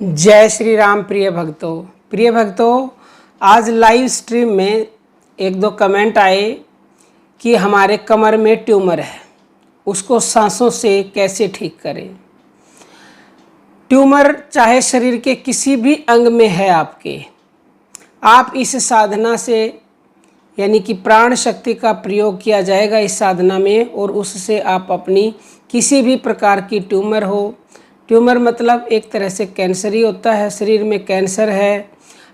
जय श्री राम। प्रिय भक्तों, आज लाइव स्ट्रीम में एक दो कमेंट आए कि हमारे कमर में ट्यूमर है, उसको सांसों से कैसे ठीक करें। ट्यूमर चाहे शरीर के किसी भी अंग में है आपके, आप इस साधना से यानी कि प्राण शक्ति का प्रयोग किया जाएगा इस साधना में, और उससे आप अपनी किसी भी प्रकार की ट्यूमर मतलब एक तरह से कैंसर ही होता है। शरीर में कैंसर है,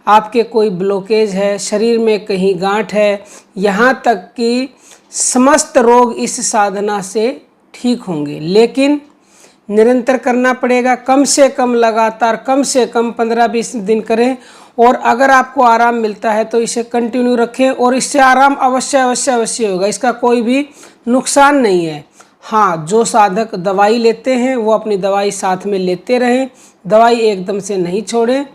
आपके कोई ब्लॉकेज है, शरीर में कहीं गांठ है, यहाँ तक कि समस्त रोग इस साधना से ठीक होंगे। लेकिन निरंतर करना पड़ेगा, कम से कम लगातार कम से कम 15-20 दिन करें, और अगर आपको आराम मिलता है तो इसे कंटिन्यू रखें, और इससे आराम अवश्य होगा। इसका कोई भी नुकसान नहीं है। हाँ, जो साधक दवाई लेते हैं वो अपनी दवाई साथ में लेते रहें, दवाई एकदम से नहीं छोड़ें,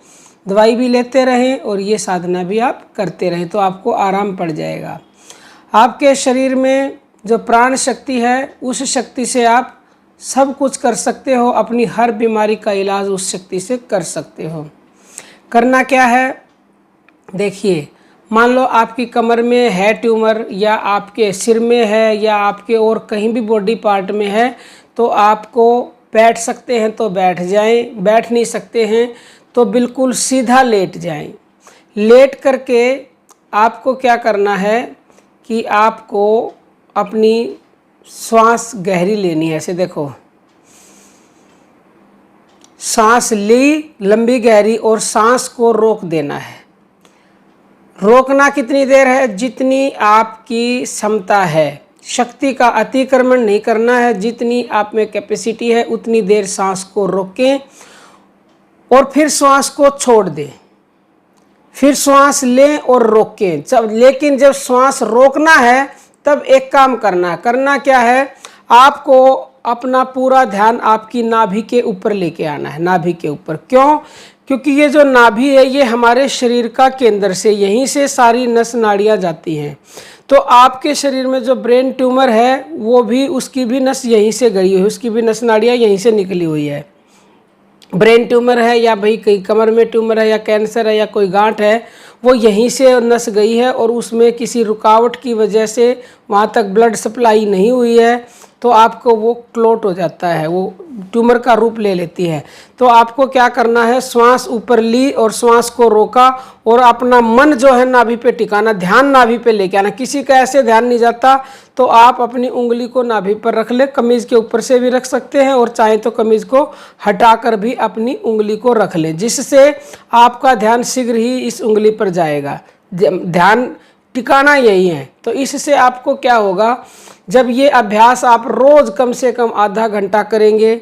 दवाई भी लेते रहें और ये साधना भी आप करते रहें तो आपको आराम पड़ जाएगा। आपके शरीर में जो प्राण शक्ति है, उस शक्ति से आप सब कुछ कर सकते हो, अपनी हर बीमारी का इलाज उस शक्ति से कर सकते हो। करना क्या है, देखिए, मान लो आपकी कमर में है ट्यूमर, या आपके सिर में है, या आपके और कहीं भी बॉडी पार्ट में है, तो आपको बैठ सकते हैं तो बैठ जाएं, बैठ नहीं सकते हैं तो बिल्कुल सीधा लेट जाएं। लेट करके आपको क्या करना है कि आपको अपनी श्वास गहरी लेनी है। ऐसे देखो, सांस ली लंबी गहरी और सांस को रोक देना है। रोकना कितनी देर है, जितनी आपकी क्षमता है, शक्ति का अतिक्रमण नहीं करना है। जितनी आप में कैपेसिटी है उतनी देर सांस को रोकें और फिर श्वास को छोड़ दें, फिर श्वास लें और रोकें। लेकिन जब श्वास रोकना है तब एक काम करना क्या है, आपको अपना पूरा ध्यान आपकी नाभि के ऊपर लेके आना है। नाभि के ऊपर क्यों? क्योंकि ये जो नाभि है ये हमारे शरीर का केंद्र से, यहीं से सारी नस नाड़ियाँ जाती हैं। तो आपके शरीर में जो ब्रेन ट्यूमर है वो भी, उसकी भी नस यहीं से गई हुई है, उसकी भी नस नाड़ियाँ यहीं से निकली हुई है। ब्रेन ट्यूमर है या भाई कहीं कमर में ट्यूमर है या कैंसर है या कोई गांठ है, वो यहीं से नस गई है और उसमें किसी रुकावट की वजह से वहाँ तक ब्लड सप्लाई नहीं हुई है, तो आपको वो क्लोट हो जाता है, वो ट्यूमर का रूप ले लेती है। तो आपको क्या करना है, श्वास ऊपर ली और श्वास को रोका और अपना मन जो है नाभि पे टिकाना, ध्यान नाभि पे लेके आना। किसी का ऐसे ध्यान नहीं जाता तो आप अपनी उंगली को नाभि पर रख ले, कमीज के ऊपर से भी रख सकते हैं और चाहे तो कमीज को हटाकर भी अपनी उंगली को रख ले, जिससे आपका ध्यान शीघ्र ही इस उंगली पर जाएगा। ध्यान टिकाना यही है। तो इससे आपको क्या होगा, जब ये अभ्यास आप रोज़ कम से कम आधा घंटा करेंगे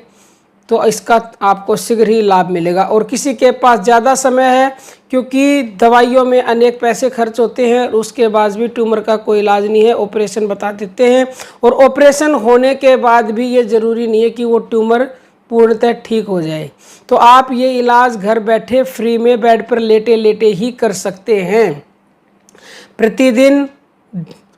तो इसका आपको शीघ्र ही लाभ मिलेगा। और किसी के पास ज़्यादा समय है, क्योंकि दवाइयों में अनेक पैसे खर्च होते हैं, उसके बाद भी ट्यूमर का कोई इलाज नहीं है, ऑपरेशन बता देते हैं, और ऑपरेशन होने के बाद भी ये ज़रूरी नहीं है कि वो ट्यूमर पूर्णतः ठीक हो जाए। तो आप ये इलाज घर बैठे फ्री में बेड पर लेटे लेटे ही कर सकते हैं। प्रतिदिन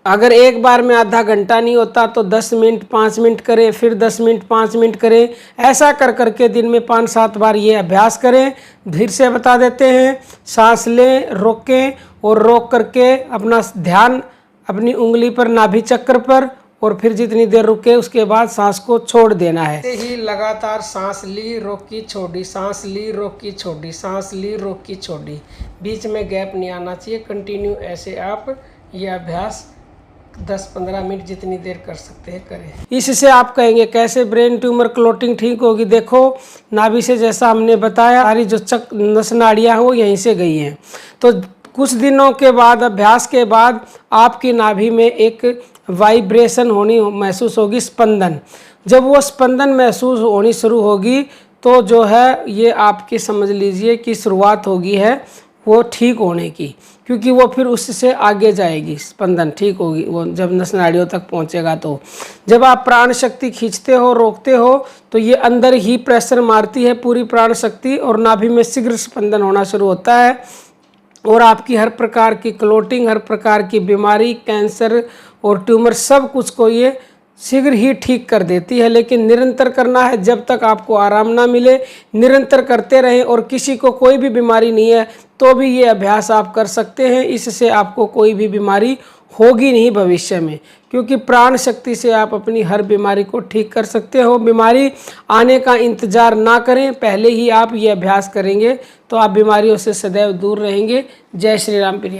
अगर एक बार में आधा घंटा नहीं होता तो 10 मिनट 5 मिनट करें, फिर 10 मिनट 5 मिनट करें। ऐसा कर करके दिन में 5-7 बार ये अभ्यास करें। फिर से बता देते हैं, सांस लें, रोकें और रोक करके अपना ध्यान अपनी उंगली पर, नाभि चक्र पर, और फिर जितनी देर रुके उसके बाद सांस को छोड़ देना है। ऐसे ही लगातार सांस ली रोकी छोड़ी, सांस ली रोकी छोड़ी, सांस ली रोकी छोड़ी, बीच में गैप नहीं आना चाहिए। कंटिन्यू ऐसे आप ये अभ्यास 10-15 मिनट जितनी देर कर सकते हैं करें। इससे आप कहेंगे कैसे ब्रेन ट्यूमर क्लोटिंग ठीक होगी। देखो, नाभि से जैसा हमने बताया, सारी जो नस नाड़ियाँ हैं वो यहीं से गई हैं। तो कुछ दिनों के बाद, अभ्यास के बाद, आपकी नाभि में एक वाइब्रेशन होनी महसूस होगी, स्पंदन। जब वो स्पंदन महसूस होनी शुरू होगी तो जो है ये आपकी समझ लीजिए कि शुरुआत होगी है वो ठीक होने की, क्योंकि वो फिर उससे आगे जाएगी, स्पंदन ठीक होगी वो जब नस नाड़ियों तक पहुंचेगा। तो जब आप प्राण शक्ति खींचते हो, रोकते हो, तो ये अंदर ही प्रेशर मारती है पूरी प्राण शक्ति और नाभि में शीघ्र स्पंदन होना शुरू होता है, और आपकी हर प्रकार की क्लोटिंग, हर प्रकार की बीमारी, कैंसर और ट्यूमर, सब कुछ को ये शीघ्र ही ठीक कर देती है, लेकिन निरंतर करना है। जब तक आपको आराम ना मिले निरंतर करते रहें। और किसी को कोई भी बीमारी नहीं है तो भी ये अभ्यास आप कर सकते हैं। इससे आपको कोई भी बीमारी होगी नहीं भविष्य में, क्योंकि प्राण शक्ति से आप अपनी हर बीमारी को ठीक कर सकते हो। बीमारी आने का इंतज़ार ना करें, पहले ही आप ये अभ्यास करेंगे तो आप बीमारियों से सदैव दूर रहेंगे। जय श्री राम प्रिय।